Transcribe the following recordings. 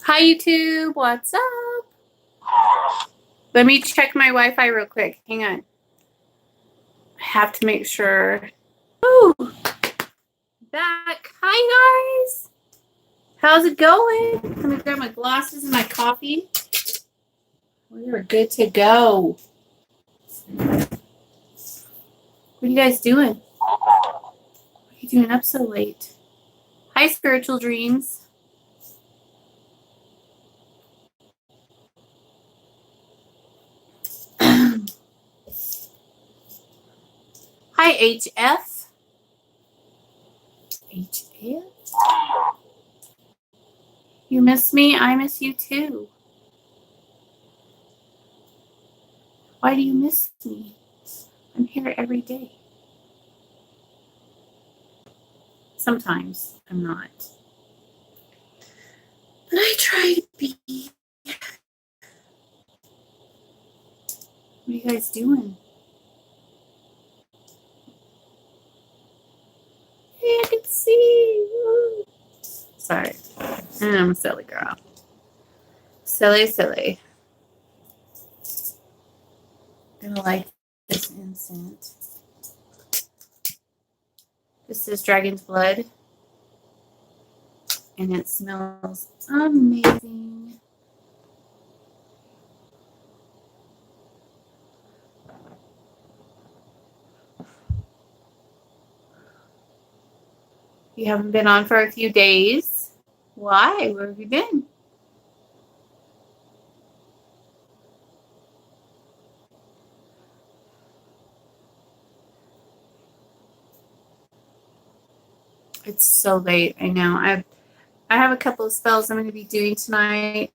Hi, YouTube. What's up? Let me check my Wi-Fi real quick. Hang on. I have to make sure. Ooh, back. Hi, guys. How's it going? Let me grab my glasses and my coffee. We are good to go. What are you guys doing? What are you doing up so late? Hi, Spiritual Dreams. Hi, HF. HF? You miss me? I miss you too. Why do you miss me? I'm here every day. Sometimes I'm not. But I try to be. What are you guys doing? Hey, I can see you. Sorry. I'm a silly girl. Silly. I'm gonna like this incense. This is Dragon's Blood. And it smells amazing. You haven't been on for a few days. Why? Where have you been? It's so late. I know. I have a couple of spells I'm going to be doing tonight.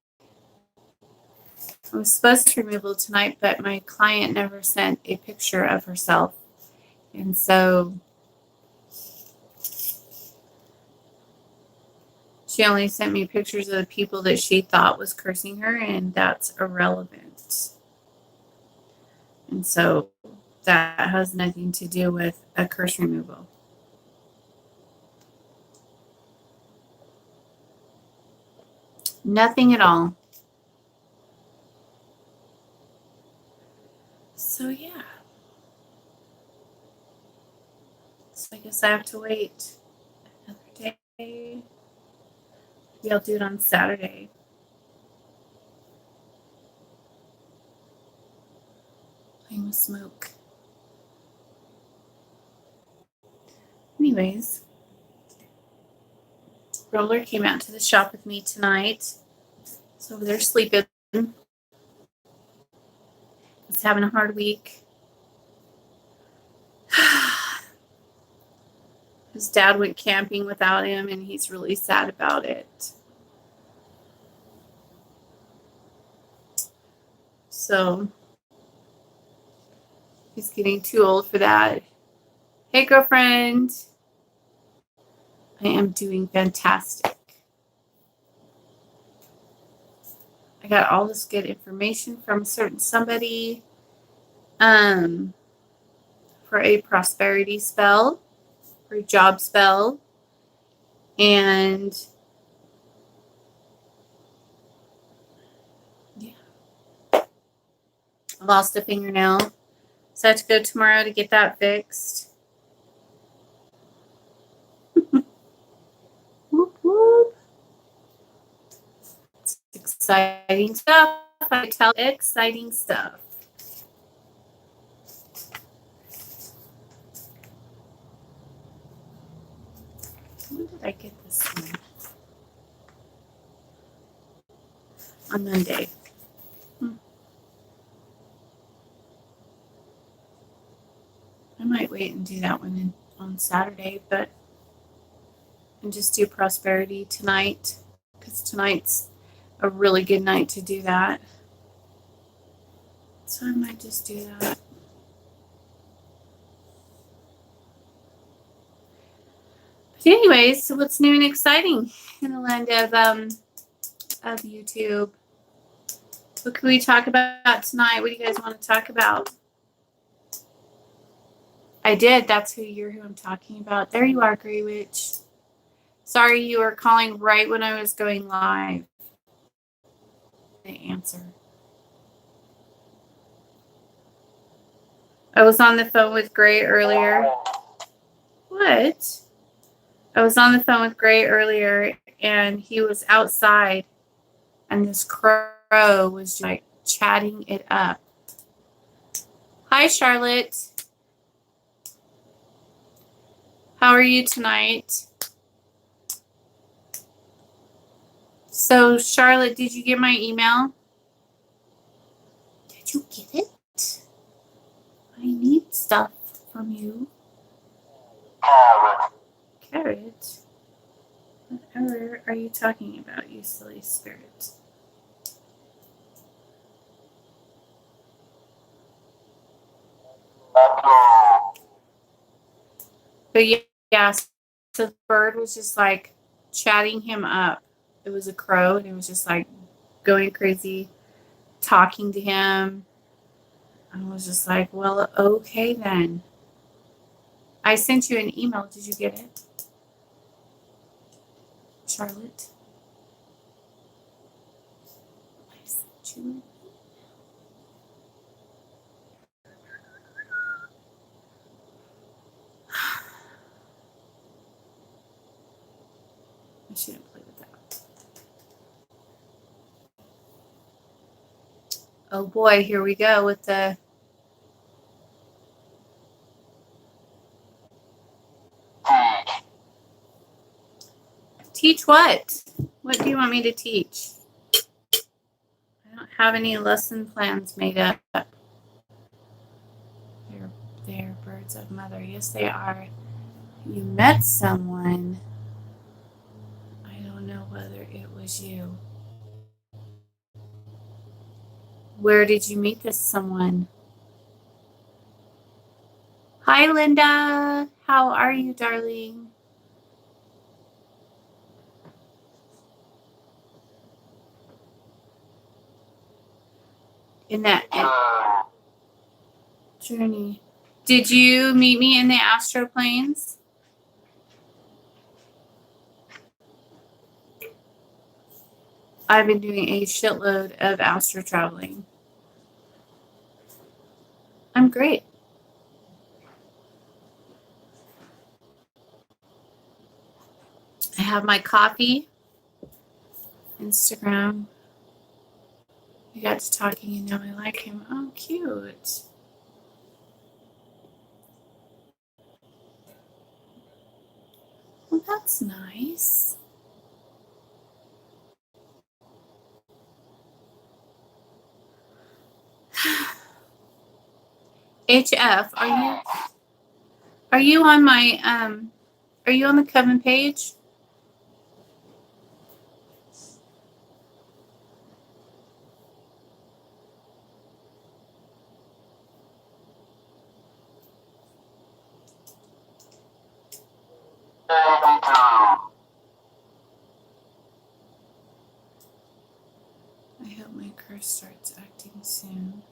I was supposed to removal tonight, but my client never sent a picture of herself. And so she only sent me pictures of the people that she thought was cursing her, and that's irrelevant. And so that has nothing to do with a curse removal. Nothing at all. So yeah. So I guess I have to wait another day. Maybe I'll do it on Saturday. Playing with smoke. Anyways, Roller came out to the shop with me tonight. He's over there sleeping. He's having a hard week. His dad went camping without him, and he's really sad about it. So he's getting too old for that. Hey, girlfriend. I am doing fantastic. I got all this good information from a certain somebody for a prosperity spell, for a job spell, and yeah. I lost a fingernail, so I have to go tomorrow to get that fixed. Whoop, whoop. It's exciting stuff. I tell exciting stuff. When did I get this one? On Monday. I might wait and do that one on Saturday, but and just do prosperity tonight, because tonight's a really good night to do that. So I might just do that. But anyways, so what's new and exciting in the land of YouTube? What can we talk about tonight? What do you guys want to talk about? I did. You're who I'm talking about. There you are, Grey Witch. Sorry, you were calling right when I was going live. The answer. I was on the phone with Gray earlier. What? I was on the phone with Gray earlier, and he was outside, and this crow was like chatting it up. Hi, Charlotte. How are you tonight? So, Charlotte, did you get my email? Did you get it? I need stuff from you. Carrot? Whatever are you talking about, you silly spirit? But yeah, so the bird was just like chatting him up. It was a crow, and it was just like going crazy, talking to him. I was just like, well, okay then. I sent you an email. Did you get it, Charlotte? I sent you it. I shouldn't play with that. Oh boy, here we go with the teach what? What do you want me to teach? I don't have any lesson plans made up. They're birds of mother. Yes, they are. You met someone. I don't know whether it was you. Where did you meet this someone? Hi, Linda. How are you, darling? In that journey. Did you meet me in the astro planes? I've been doing a shitload of astro traveling. I'm great. I have my coffee, Instagram. We got to talking and now I like him. Oh, cute. Well, that's nice. HF, are you on my are you on the Coven page? I hope my curse starts acting soon.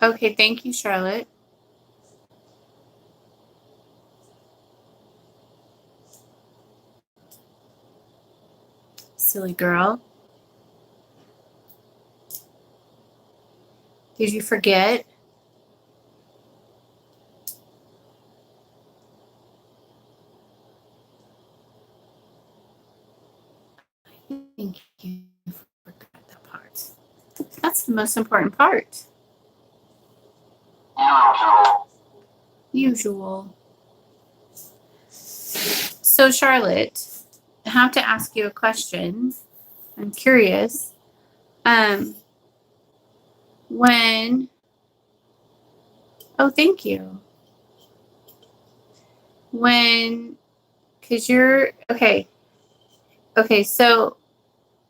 Okay, thank you, Charlotte. Silly girl. Did you forget? I think you forgot that part. That's the most important part. Usual. So, Charlotte, I have to ask you a question. I'm curious. When oh, thank you. Because you're okay. Okay, so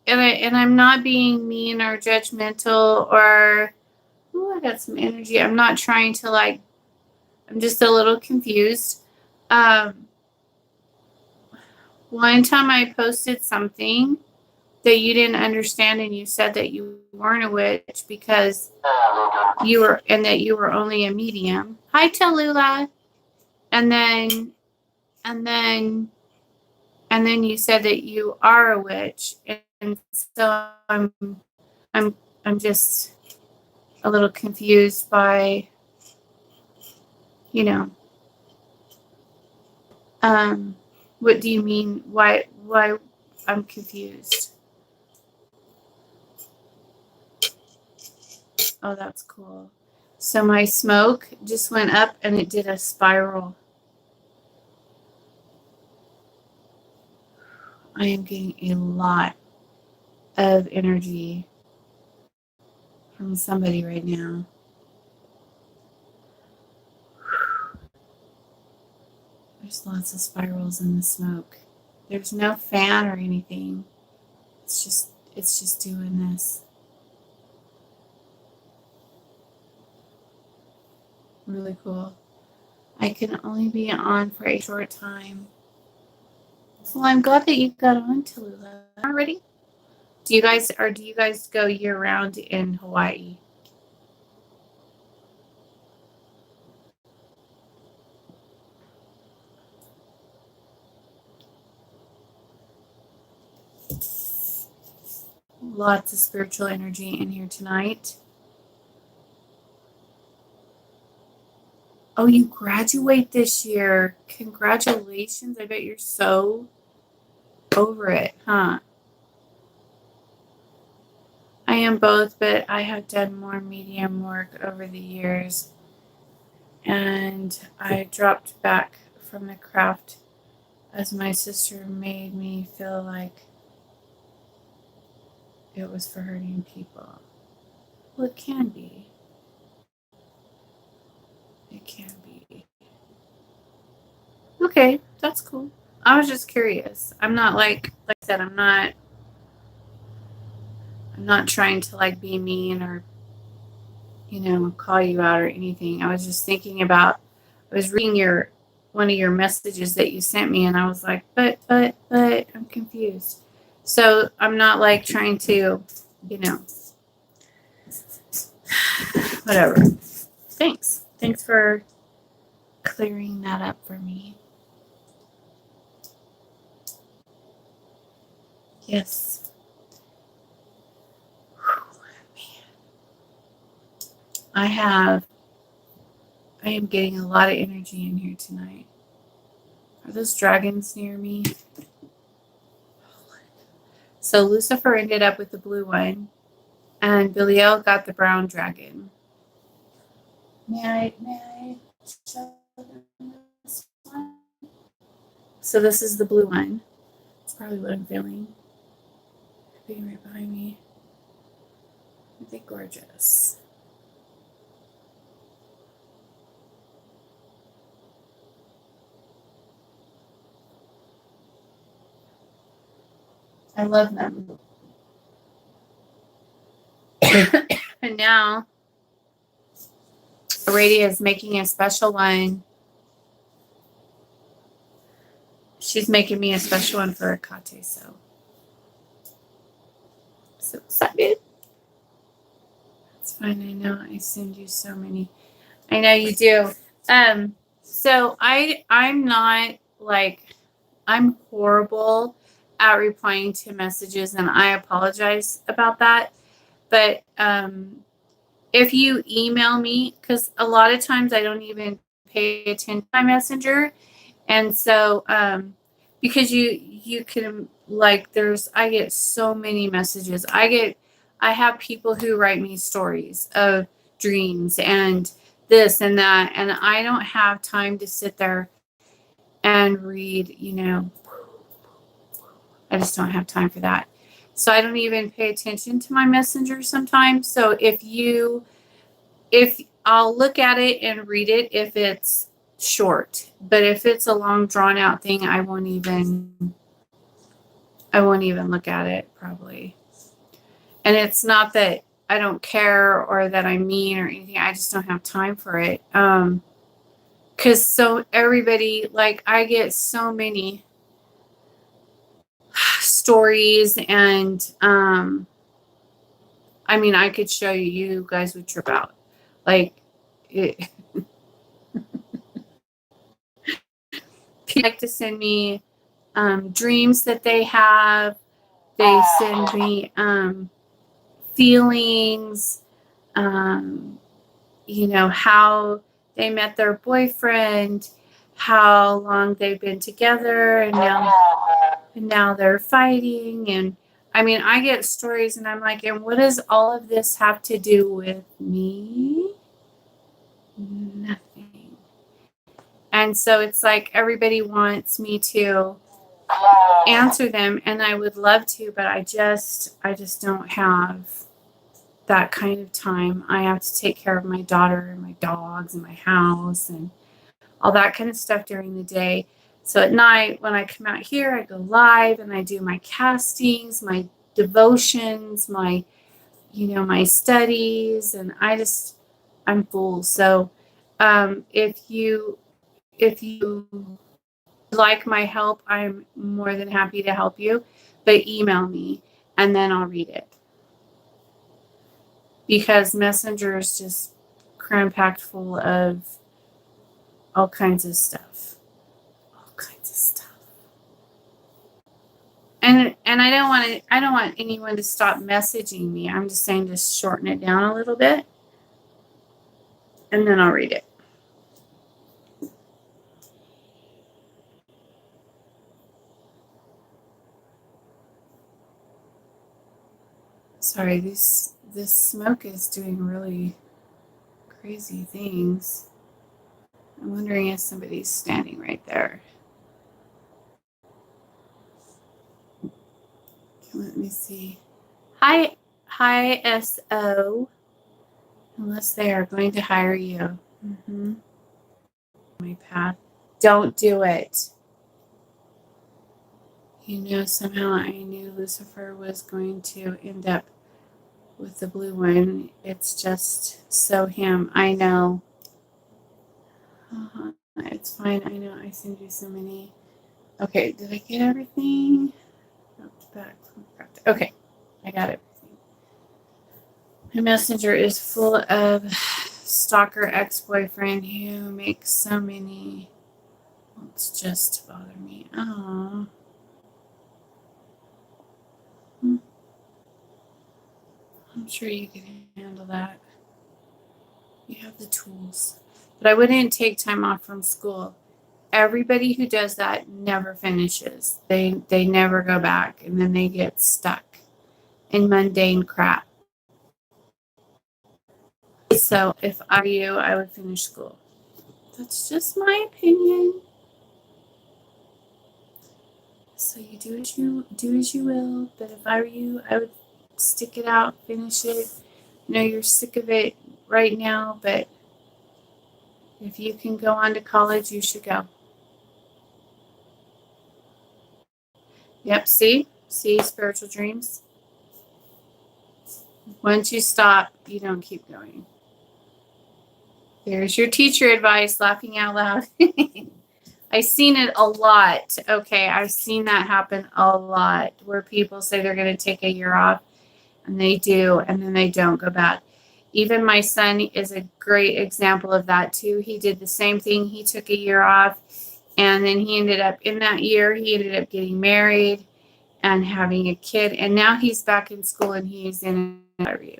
and I'm not being mean or judgmental or I got some energy. I'm not trying to like I'm just a little confused. One time I posted something that you didn't understand and you said that you weren't a witch because you were and that you were only a medium. Hi, Tallulah. And then And then you said that you are a witch, and so I'm just a little confused by, you know, what do you mean? Why I'm confused. Oh, that's cool. So my smoke just went up and it did a spiral. I am getting a lot of energy from somebody right now. There's lots of spirals in the smoke. There's no fan or anything. It's just doing this. Really cool. I can only be on for a short time. Well, I'm glad that you got on, Tallulah. Already? Do you guys go year round in Hawaii? Lots of spiritual energy in here tonight. Oh, you graduate this year. Congratulations. I bet you're so over it, huh? I am both, but I have done more medium work over the years. And I dropped back from the craft as my sister made me feel like it was for hurting people. Well, it can be. It can be. Okay, that's cool. I was just curious. I'm not like I said, I'm not trying to like be mean or, call you out or anything. I was just thinking about, I was reading one of your messages that you sent me and I was like, but, I'm confused. So I'm not like trying to, whatever. Thanks. Thanks for clearing that up for me. Yes. I am getting a lot of energy in here tonight. Are those dragons near me? So Lucifer ended up with the blue one, and Belial got the brown dragon. May I show them this one? So this is the blue one. It's probably what I'm feeling. Being right behind me. Aren't they gorgeous? I love them. And now Aradia is making a special one. She's making me a special one for Akate, so excited. It's fine. I know I send you so many. I know you do. So I'm not like, I'm horrible at replying to messages, and I apologize about that. But if you email me, because a lot of times I don't even pay attention to my messenger, and so because you can like, I get so many messages. I have people who write me stories of dreams and this and that, and I don't have time to sit there and read, I just don't have time for that. So I don't even pay attention to my messenger sometimes. So if I'll look at it and read it if it's short, but if it's a long drawn out thing, I won't even look at it probably. And it's not that I don't care or that I'm mean or anything. I just don't have time for it. Because so everybody, like, I get so many stories, and I mean, I could show you guys would trip out. Like, it, people like to send me dreams that they have. They send me feelings, how they met their boyfriend, how long they've been together, and now they're fighting. And I mean, I get stories and I'm like, and what does all of this have to do with me? Nothing. And so it's like everybody wants me to answer them, and I would love to, but I just don't have that kind of time. I have to take care of my daughter and my dogs and my house and all that kind of stuff during the day. So at night, when I come out here, I go live and I do my castings, my devotions, my studies, and I'm full. So if you like my help, I'm more than happy to help you, but email me and then I'll read it, because Messenger is just cram-packed full of all kinds of stuff. And I don't want anyone to stop messaging me. I'm just saying, just shorten it down a little bit and then I'll read it. Sorry, this smoke is doing really crazy things. I'm wondering if somebody's standing right there. Let me see. Hi SO. Unless they are going to hire you. My path. Don't do it. Somehow I knew Lucifer was going to end up with the blue one. It's just so him. I know. It's fine. I know. I send you so many. Okay, did I get everything? Back. Okay, I got it. My messenger is full of stalker ex-boyfriend who makes so many wants just to bother me. Oh. I'm sure you can handle that. You have the tools. But I wouldn't take time off from school. Everybody who does that never finishes. They never go back, and then they get stuck in mundane crap. So if I were you, I would finish school. That's just my opinion. So you do as you will. But if I were you, I would stick it out, finish it. You're sick of it right now, but if you can go on to college, you should go. Yep, see, spiritual dreams. Once you stop, you don't keep going. There's your teacher advice, laughing out loud. I've seen it a lot. Okay, I've seen that happen a lot, where people say they're going to take a year off, and they do, and then they don't go back. Even my son is a great example of that too. He did the same thing. He took a year off, and then he ended up getting married and having a kid, and now he's back in school and he's in an interview.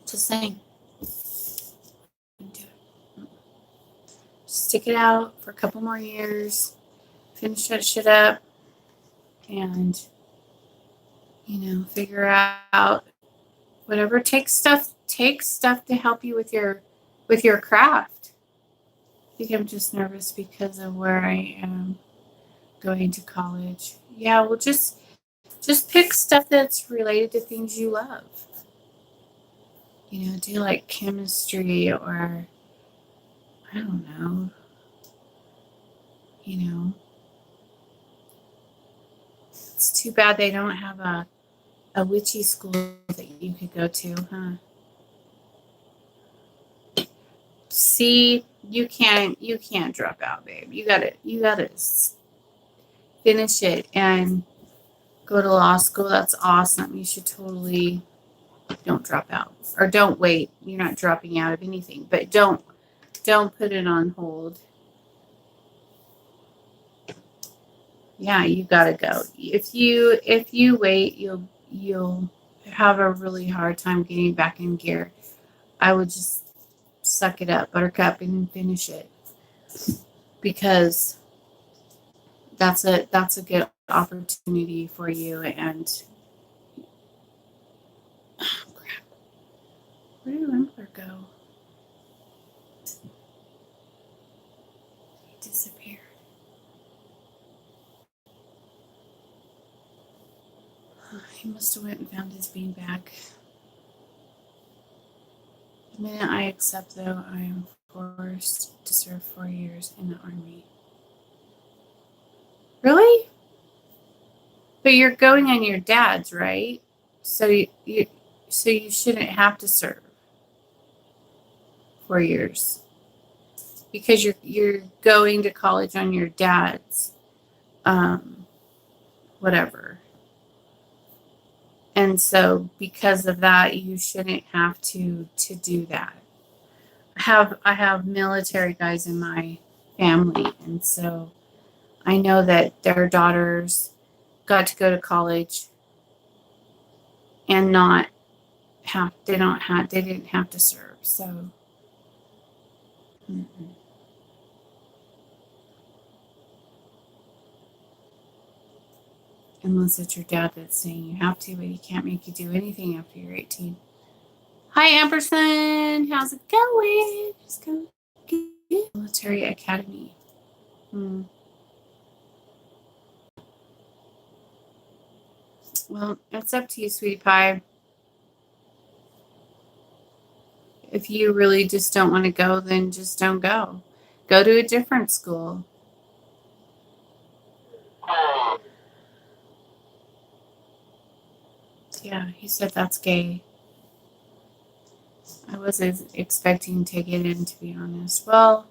Just saying. Stick it out for a couple more years, finish that shit up, and figure out whatever. Take stuff to help you with your craft. I think I'm just nervous because of where I am going to college. Yeah, well, just pick stuff that's related to things you love. Do like chemistry, or I don't know. It's too bad they don't have a witchy school that you could go to, huh? See, you can't drop out, babe. You gotta finish it and go to law school. That's awesome. You should totally don't drop out, or don't wait. You're not dropping out of anything, but don't Don't put it on hold. Yeah, you gotta go. If you wait, you'll have a really hard time getting back in gear. I would just suck it up, buttercup, and finish it, because that's a good opportunity for you. And oh, crap, where did Rumpler go? He disappeared. He must have went and found his beanbag. The minute I accept, though, I am forced to serve 4 years in the army. Really? But you're going on your dad's, right? So you shouldn't have to serve 4 years, because you're going to college on your dad's whatever. And so because of that, you shouldn't have to do that. I have military guys in my family, and so I know that their daughters got to go to college and they didn't have to serve. So unless it's your dad that's saying you have to, but he can't make you do anything after you're 18. Hi, Amberson. How's it going? Just go get military academy. Well, it's up to you, sweetie pie. If you really just don't want to go, then just don't go. Go to a different school. Yeah, he said that's gay. I wasn't expecting to get in, to be honest. Well,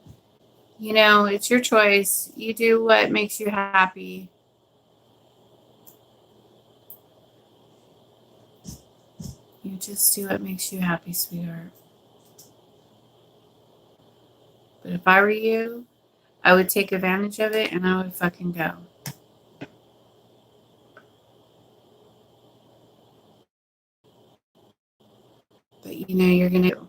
it's your choice. You do what makes you happy. You just do what makes you happy, sweetheart. But if I were you, I would take advantage of it and I would fucking go. But you're going to.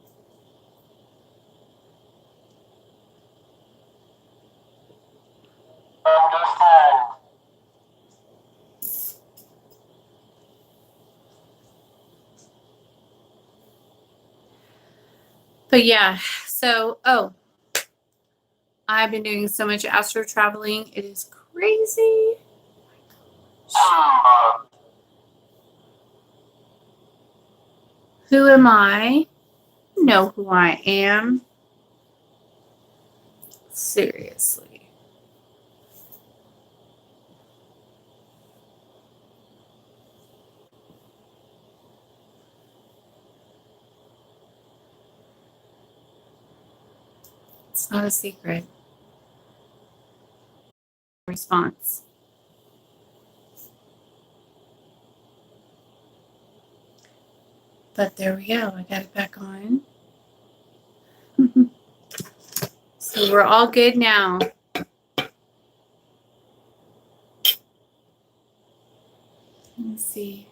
But yeah, so, I've been doing so much astro traveling. It is crazy. Who am I? You know who I am. Seriously. It's not a secret. Response. But there we go. I got it back on. So we're all good now. Let me see.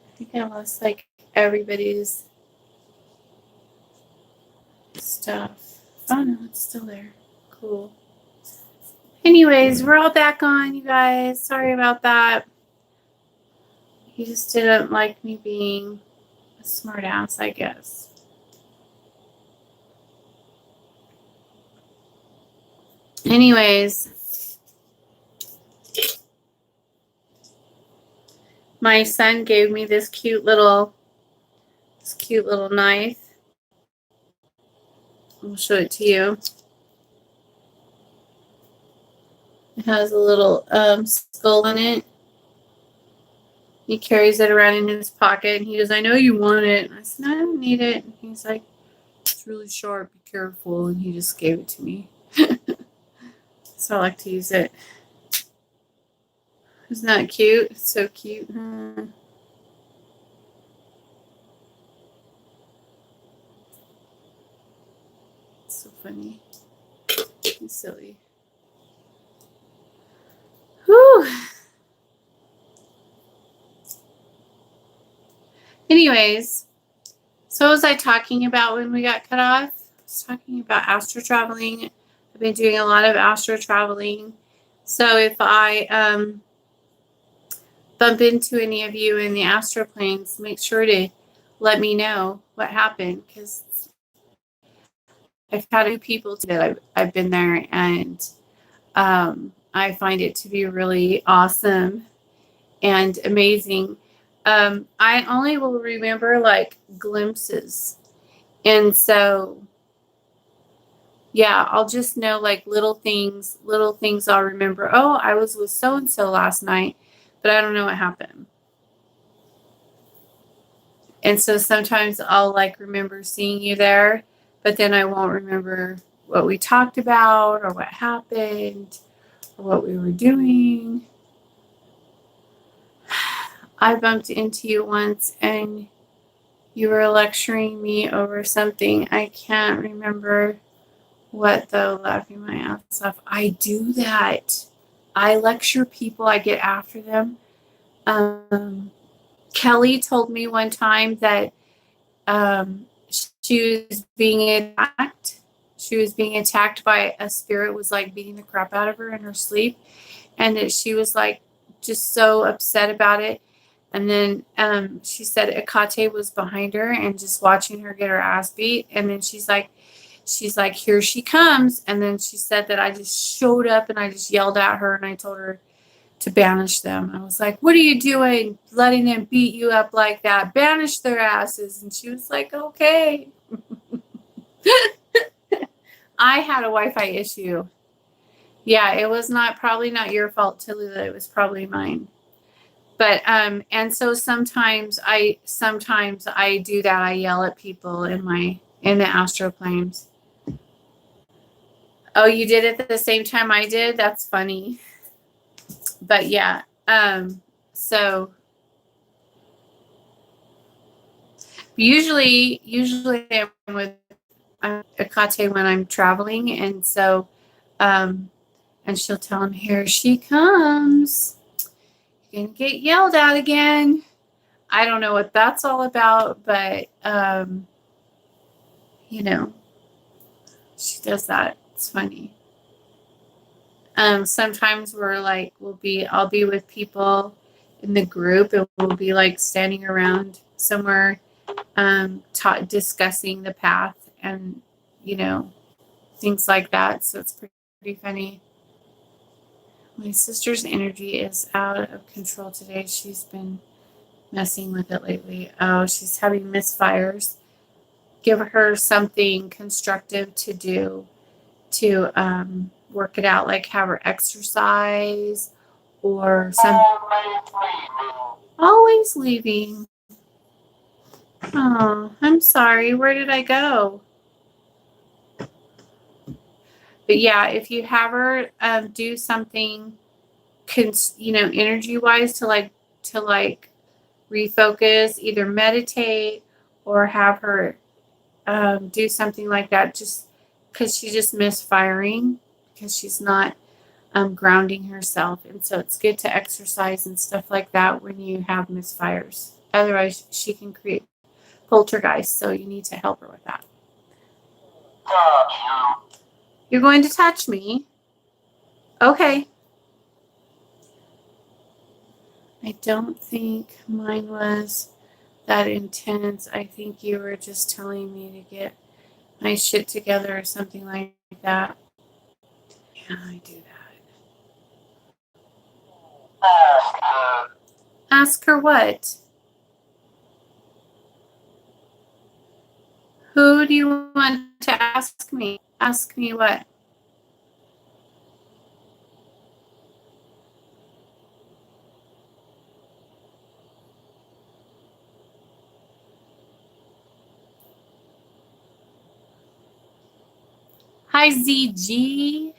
I think I lost everybody's stuff. Oh no, it's still there. Cool. Anyways, we're all back on, you guys. Sorry about that. You just didn't like me being a smart ass, I guess. Anyways, my son gave me this cute little knife. I'll show it to you. It has a little skull in it. He carries it around in his pocket, and he goes, "I know you want it." And I said, "No, I don't need it." And he's like, "It's really sharp. Be careful." And he just gave it to me. So I like to use it. Isn't that cute? It's so cute. funny. He's silly. Whew. Anyways, so what was I talking about when we got cut off? I was talking about astro traveling. I've been doing a lot of astro traveling. So if I bump into any of you in the astro planes, make sure to let me know what happened, because I've had a few people that I've been there, and I find it to be really awesome and amazing. I only will remember like glimpses. And so, yeah, I'll just know like little things I'll remember. Oh, I was with so-and-so last night, but I don't know what happened. And so sometimes I'll like remember seeing you there, but then I won't remember what we talked about or what happened or what we were doing. I bumped into you once and you were lecturing me over something. I can't remember what, though, laughing my ass off. I do that. I lecture people. I get after them. Kelly told me one time that she was being attacked. She was being attacked by a spirit, was like beating the crap out of her in her sleep. And that she was like just so upset about it. And then she said Akate was behind her and just watching her get her ass beat. And then she's like, here she comes. And then she said that I just showed up and I just yelled at her and I told her to banish them. I was like, what are you doing? Letting them beat you up like that? Banish their asses. And she was like, okay. I had a Wi-Fi issue. Yeah, it was probably not your fault, Tallulah. It was probably mine. But and so sometimes I do that. I yell at people in the astro planes. Oh, you did it at the same time I did? That's funny. But yeah, so usually I'm with Akate when I'm traveling, and so and she'll tell him, here she comes. You're gonna get yelled at again. I don't know what that's all about, but you know, she does that. It's funny. Sometimes I'll be with people in the group and we'll be like standing around somewhere, discussing the path and, you know, things like that. So it's pretty funny. My sister's energy is out of control today. She's been messing with it lately. Oh, she's having misfires. Give her something constructive to do to work it out, like have her exercise or some. Always leaving. Oh, I'm sorry. Where did I go? But yeah, if you have her do something, energy wise to refocus, either meditate or have her do something like that, just because she's just misfiring because she's not grounding herself. And so it's good to exercise and stuff like that when you have misfires. Otherwise, she can create poltergeist. So you need to help her with that. You're going to touch me? Okay. I don't think mine was that intense. I think you were just telling me to get my shit together or something like that. Yeah, I do that. Ask her what? Who do you want to ask me? Ask me what? Hi, ZG.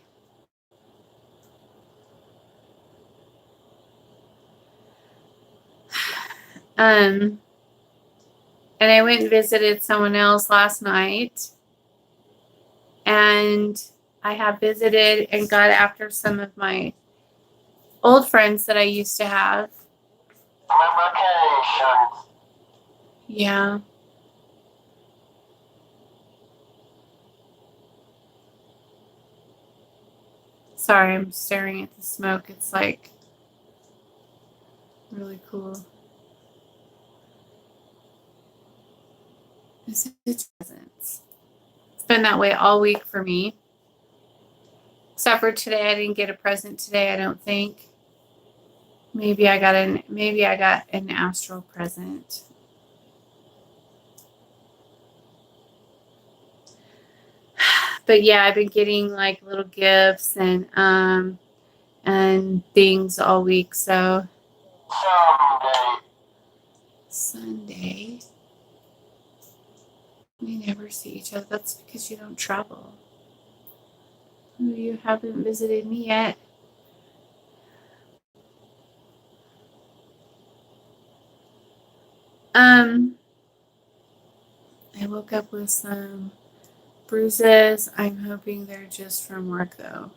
And I went and visited someone else last night. And I have visited and got after some of my old friends that I used to have. Yeah. Sorry, I'm staring at the smoke. It's like really cool. This is presents. It's been that way all week for me. Except for today, I didn't get a present today, I don't think. Maybe I got an astral present. But yeah, I've been getting like little gifts and things all week. So Sunday. We never see each other. That's because you don't travel. You haven't visited me yet. I woke up with some bruises. I'm hoping they're just from work though.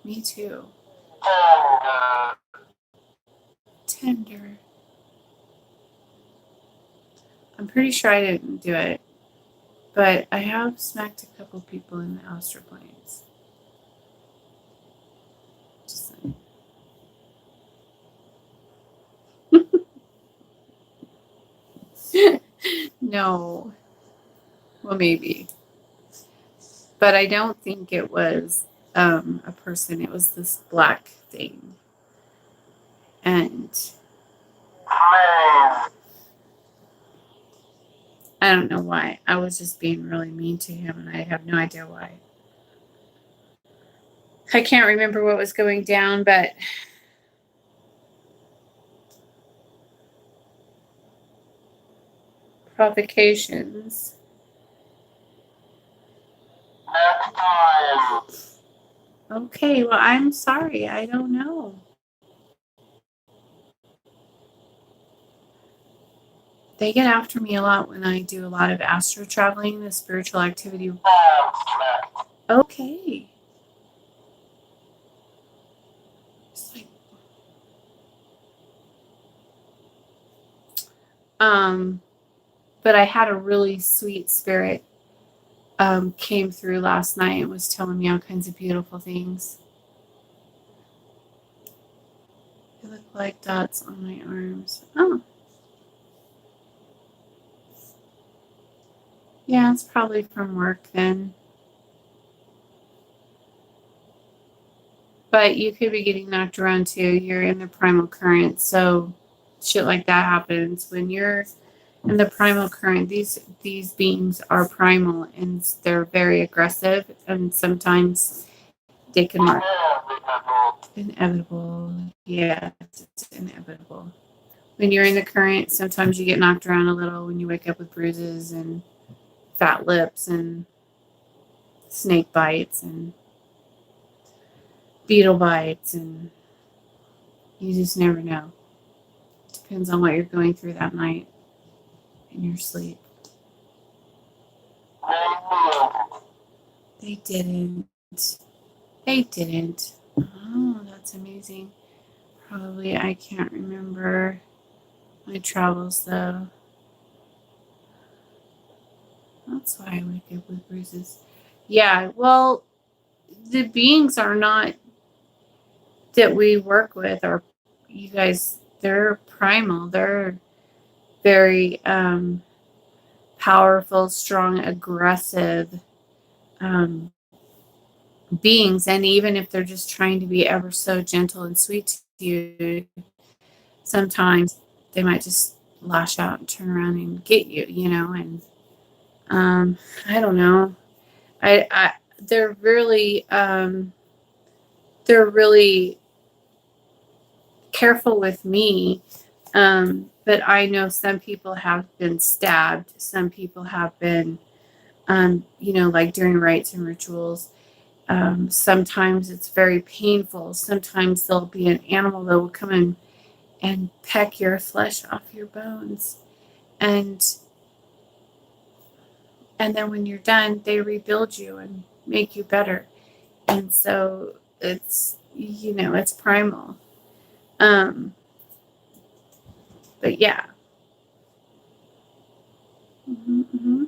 Me too. Tender. I'm pretty sure I didn't do it, but I have smacked a couple people in the astral planes. Just saying. No. Well, maybe. But I don't think it was a person. It was this black thing. And I don't know why. I was just being really mean to him, and I have no idea why. I can't remember what was going down, but provocations. Okay, well, I'm sorry. I don't know. They get after me a lot when I do a lot of astro traveling, the spiritual activity. Okay. It's like, but I had a really sweet spirit came through last night and was telling me all kinds of beautiful things. They look like dots on my arms. Oh. Yeah, it's probably from work then. But you could be getting knocked around too. You're in the primal current, so shit like that happens. When you're in the primal current, these beings are primal and they're very aggressive, and sometimes they can mark inevitable. Yeah, it's inevitable. When you're in the current, sometimes you get knocked around a little when you wake up with bruises and fat lips and snake bites and beetle bites, and you just never know. Depends on what you're going through that night in your sleep. They didn't. They didn't. Oh, that's amazing. Probably I can't remember my travels though. That's why I wake up with bruises. Yeah, well, the beings are not that we work with, or you guys, they're primal. They're very powerful, strong, aggressive beings. And even if they're just trying to be ever so gentle and sweet to you, sometimes they might just lash out and turn around and get you, you know. And I don't know. I they're really careful with me. But I know some people have been stabbed. Some people have been, like during rites and rituals. Sometimes it's very painful. Sometimes there'll be an animal that will come in and peck your flesh off your bones. And And then when you're done, they rebuild you and make you better. And so it's, it's primal. But yeah. Mm-hmm.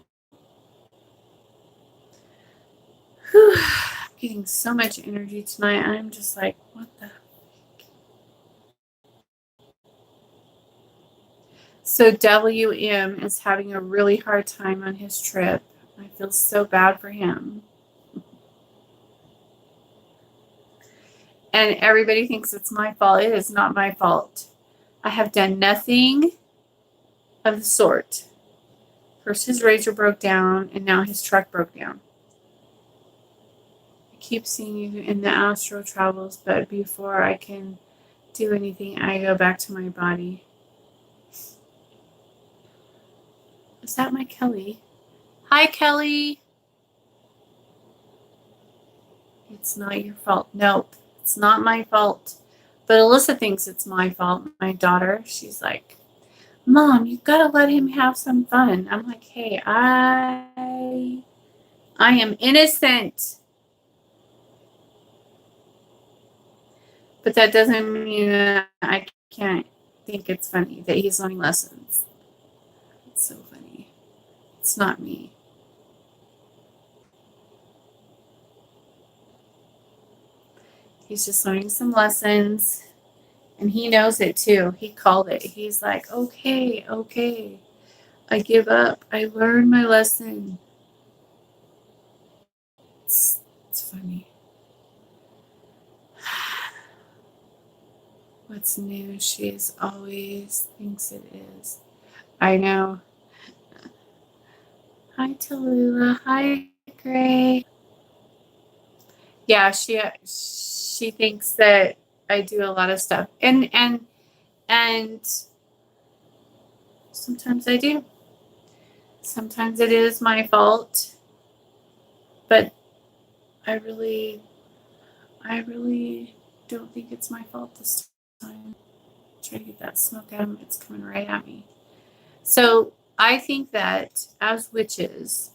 Whew. I'm getting so much energy tonight. I'm just like, what the? So WM is having a really hard time on his trip. I feel so bad for him. And everybody thinks it's my fault. It is not my fault. I have done nothing of the sort. First his razor broke down, and now his truck broke down. I keep seeing you in the astral travels, but before I can do anything, I go back to my body. Is that my Kelly? Hi, Kelly. It's not your fault. Nope, it's not my fault. But Alyssa thinks it's my fault. My daughter, she's like, Mom, you gotta let him have some fun. I'm like, hey, I am innocent. But that doesn't mean that I can't think it's funny that he's learning lessons. It's so funny. It's not me. He's just learning some lessons. And he knows it too. He called it. He's like, okay. I give up. I learned my lesson. It's funny. What's new? She always thinks it is. I know. Hi, Tallulah. Hi, Gray. Yeah, she thinks that I do a lot of stuff, and sometimes I do. Sometimes it is my fault, but I really don't think it's my fault this time. Try to get that smoke out of me. It's coming right at me. So I think that as witches,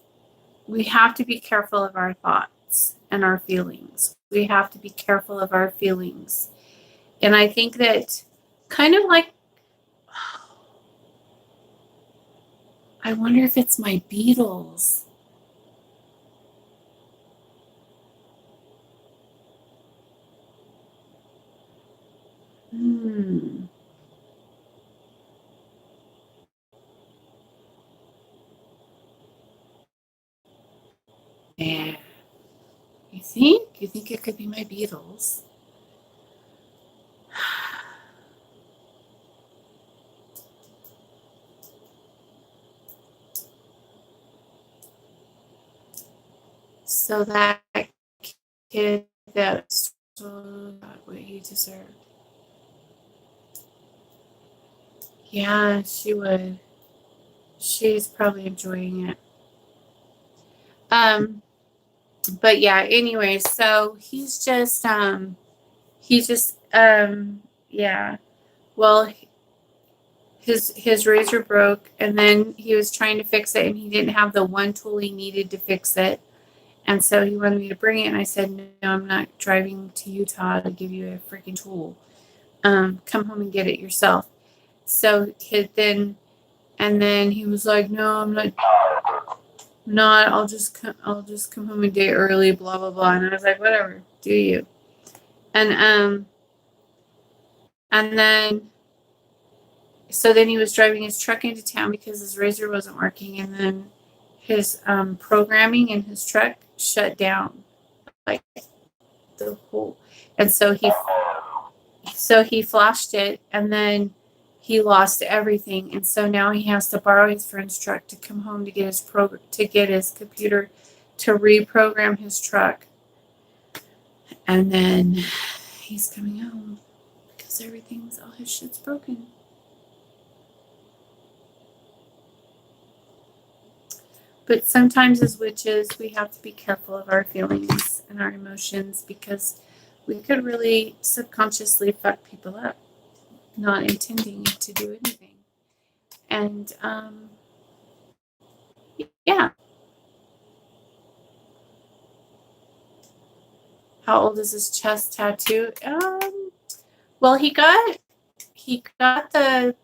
we have to be careful of our thoughts and our feelings. We have to be careful of our feelings. And I think that kind of like, I wonder if it's my Beatles. Yeah. You think? You think it could be my Beatles? So that kid that stole what he deserved. Yeah, she would. She's probably enjoying it. But yeah, anyway, so yeah. Well, his razor broke, and then he was trying to fix it, and he didn't have the one tool he needed to fix it. And so he wanted me to bring it, and I said, no, I'm not driving to Utah to give you a freaking tool. Come home and get it yourself. So then he was like, no, I'm not. I'll just come home a day early, blah blah blah. And I was like, whatever, do you? And then so then he was driving his truck into town because his razor wasn't working, and then his programming in his truck shut down, like the whole. And so he flashed it, and then he lost everything, and so now he has to borrow his friend's truck to come home to get his computer to reprogram his truck. And then he's coming home because all his shit's broken. But sometimes as witches, we have to be careful of our feelings and our emotions, because we could really subconsciously fuck people up, not intending to do anything. And yeah. How old is his chest tattoo? Well, he got the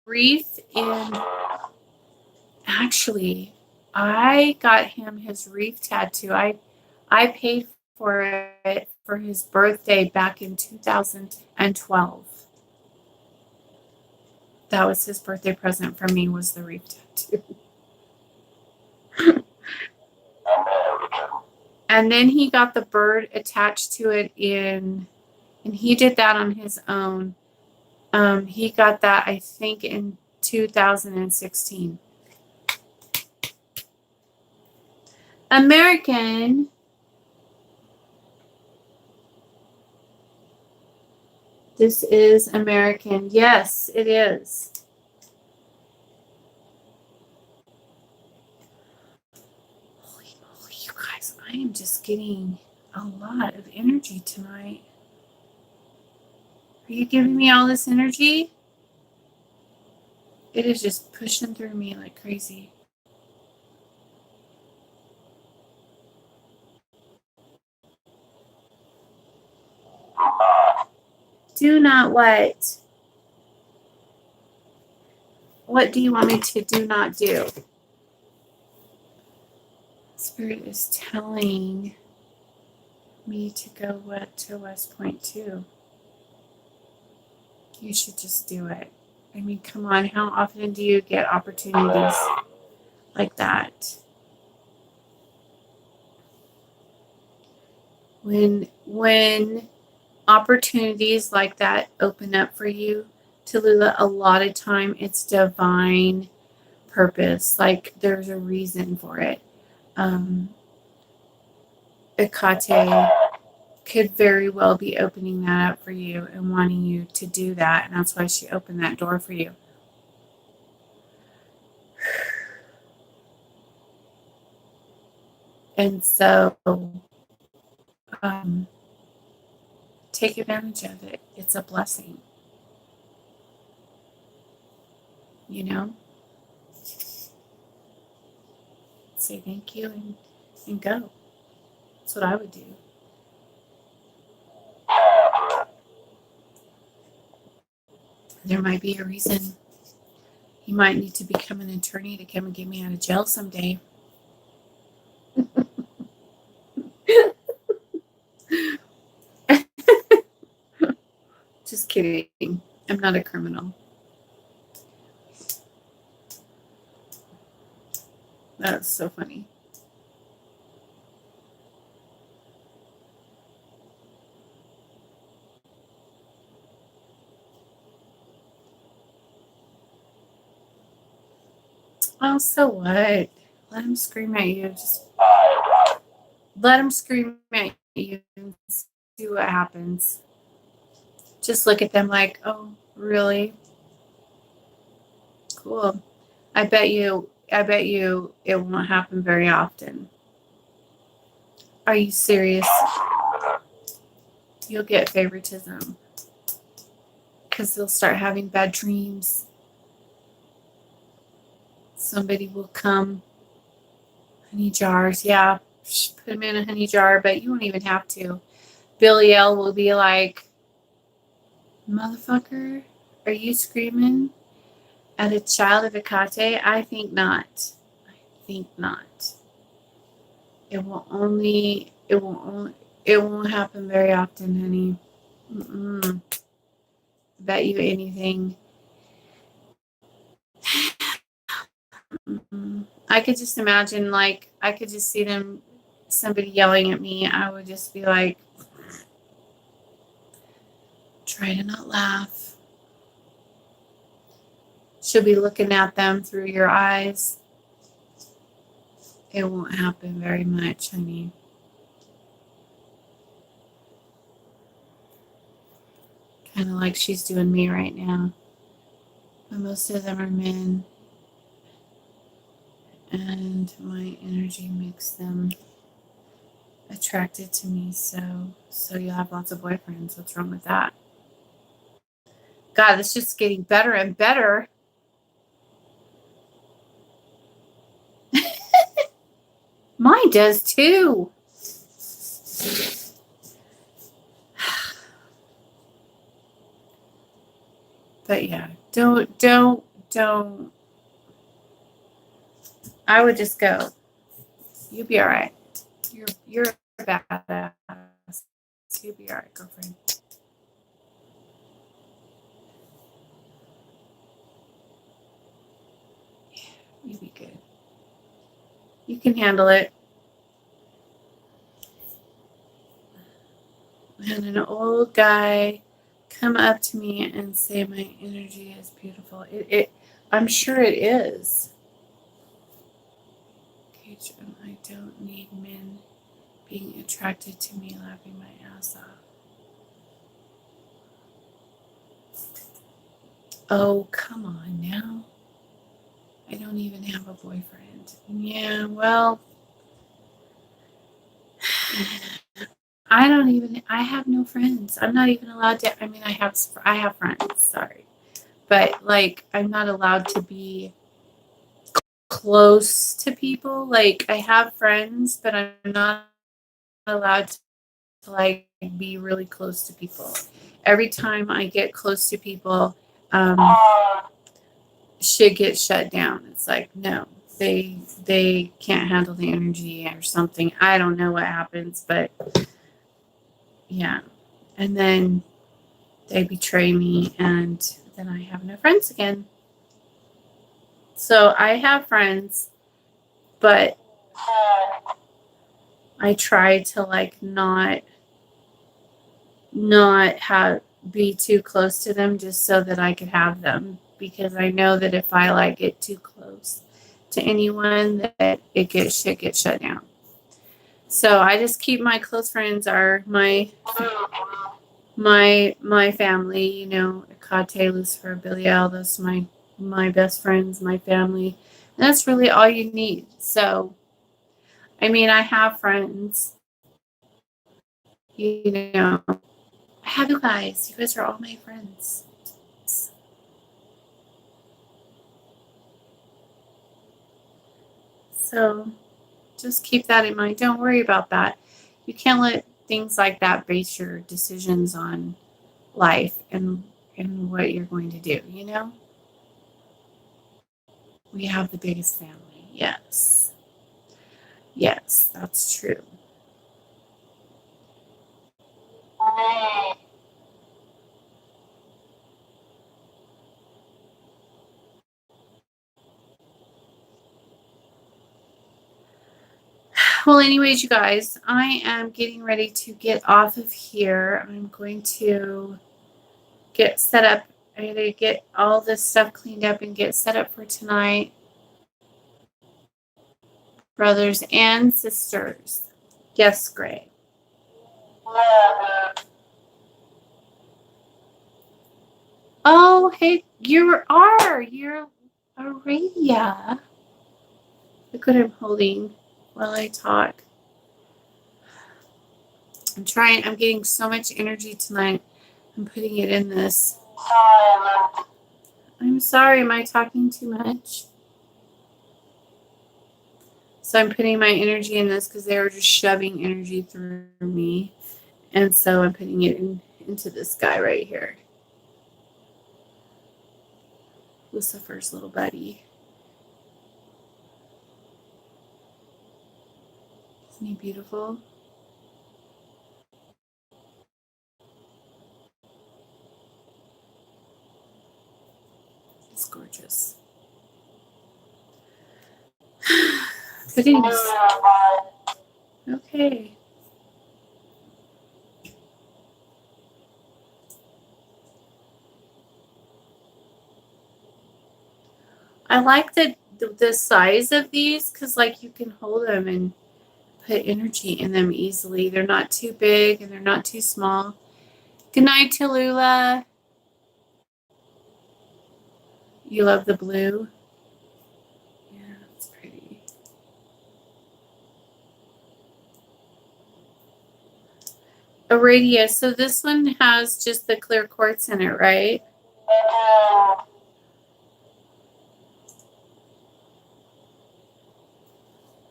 wreath in. Actually, I got him his wreath tattoo. I paid for it for his birthday back in 2012. That was his birthday present for me, was the wreath tattoo. And then he got the bird attached to it and he did that on his own. He got that, I think, in 2016. American. This is American. Yes, it is. Holy moly, you guys. I am just getting a lot of energy tonight. Are you giving me all this energy? It is just pushing through me like crazy. Do not what? What do you want me to do not do? Spirit is telling me to go to West Point too. You should just do it. I mean, come on. How often do you get opportunities like that? When opportunities like that open up for you, Tallulah, a lot of time it's divine purpose. Like there's a reason for it. Hecate could very well be opening that up for you and wanting you to do that. And that's why she opened that door for you. And so take advantage of it. It's a blessing. You know? Say thank you and go. That's what I would do. There might be a reason. You might need to become an attorney to come and get me out of jail someday. Just kidding. I'm not a criminal. That's so funny. Oh, so what? Let him scream at you. Just let him scream at you and see what happens. Just look at them like, oh, really? Cool. I bet you it won't happen very often. Are you serious? You'll get favoritism. Because they'll start having bad dreams. Somebody will come. Honey jars, yeah. Put them in a honey jar, but you won't even have to. Billy L will be like, motherfucker, are you screaming at a child of Hecate? I think not. I think not. It won't happen very often, honey. Bet you anything. I could just imagine, like, I could just see somebody yelling at me. I would just be like, try to not laugh. She'll be looking at them through your eyes. It won't happen very much, honey. Kind of like she's doing me right now. But most of them are men. And my energy makes them attracted to me. So you'll have lots of boyfriends. What's wrong with that? God, it's just getting better and better. Mine does too. But yeah, don't. I would just go. You'll be all right. You're a badass. You'll be all right, girlfriend. You'll be good. You can handle it. And an old guy come up to me and say my energy is beautiful. I'm sure it is. Cage, and I don't need men being attracted to me laughing my ass off. Oh, come on now. I don't even have a boyfriend. Yeah, well, I have no friends. I'm not even allowed to, I mean, I have friends, sorry. But like, I'm not allowed to be close to people. Like, I have friends, but I'm not allowed to like be really close to people. Every time I get close to people, shit gets shut down. It's like, no, they can't handle the energy or something. I don't know what happens, but yeah. And then they betray me, and then I have no friends again. So I have friends, but I try to like not have be too close to them just so that I could have them, because I know that if I like get too close to anyone, that shit gets shut down. So I just keep my close friends are my family, you know, Kate, Lucifer, Billy Al, those my best friends, my family. And that's really all you need. So I mean, I have friends, you know. I have you guys. You guys are all my friends. So just keep that in mind. Don't worry about that. You can't let things like that base your decisions on life and what you're going to do, you know? We have the biggest family. Yes. Yes, that's true. Well, anyways, you guys, I am getting ready to get off of here. I'm going to get set up. I gotta get all this stuff cleaned up and get set up for tonight. Brothers and sisters. Yes, Gray. Oh, hey, you're Aradia. Look what I'm holding while I talk. I'm getting so much energy tonight. I'm putting it in this. I'm sorry, am I talking too much? So I'm putting my energy in this because they were just shoving energy through me. And so I'm putting it into this guy right here. Lucifer's little buddy. Isn't he beautiful? He's gorgeous. But anyways, okay. I like the size of these because like you can hold them and put energy in them easily. They're not too big and they're not too small. Good night, Tallulah. You love the blue? Yeah, it's pretty. Aradia. So this one has just the clear quartz in it, right?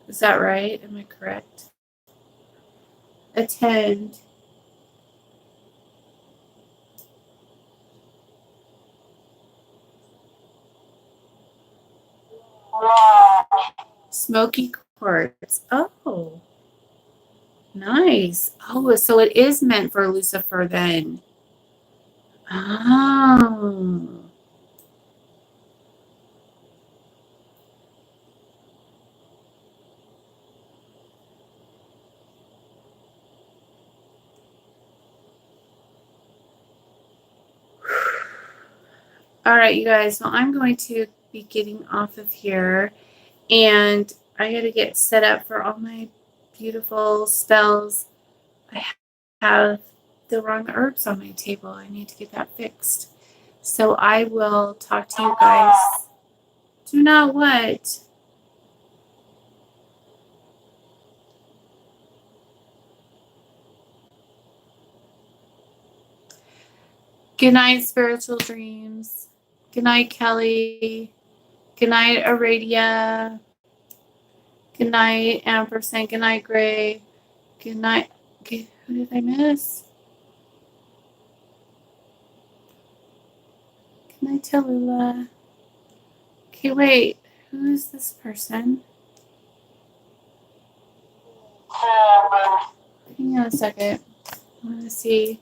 Is that right? Am I correct? Attend. smoky quartz. Oh, nice. Oh, so it is meant for Lucifer then. Oh. All right, you guys. Well, I'm going to be getting off of here, and I got to get set up for all my beautiful spells. I have the wrong herbs on my table. I need to get that fixed. So I will talk to you guys. Do not what? Good night, spiritual dreams. Good night, Kelly. Good night, Aradia. Good night, Ampersand. Good night, Gray. Good night. Okay, who did I miss? Good night, Tallulah. Okay, wait. Who is this person? Hang on a second. I want to see.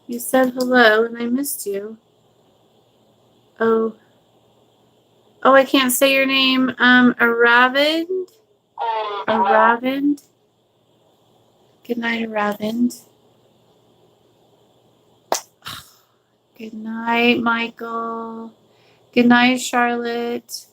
You said hello and I missed you. Oh. Oh, I can't say your name. Aravind? Aravind? Good night, Aravind. Good night, Michael. Good night, Charlotte.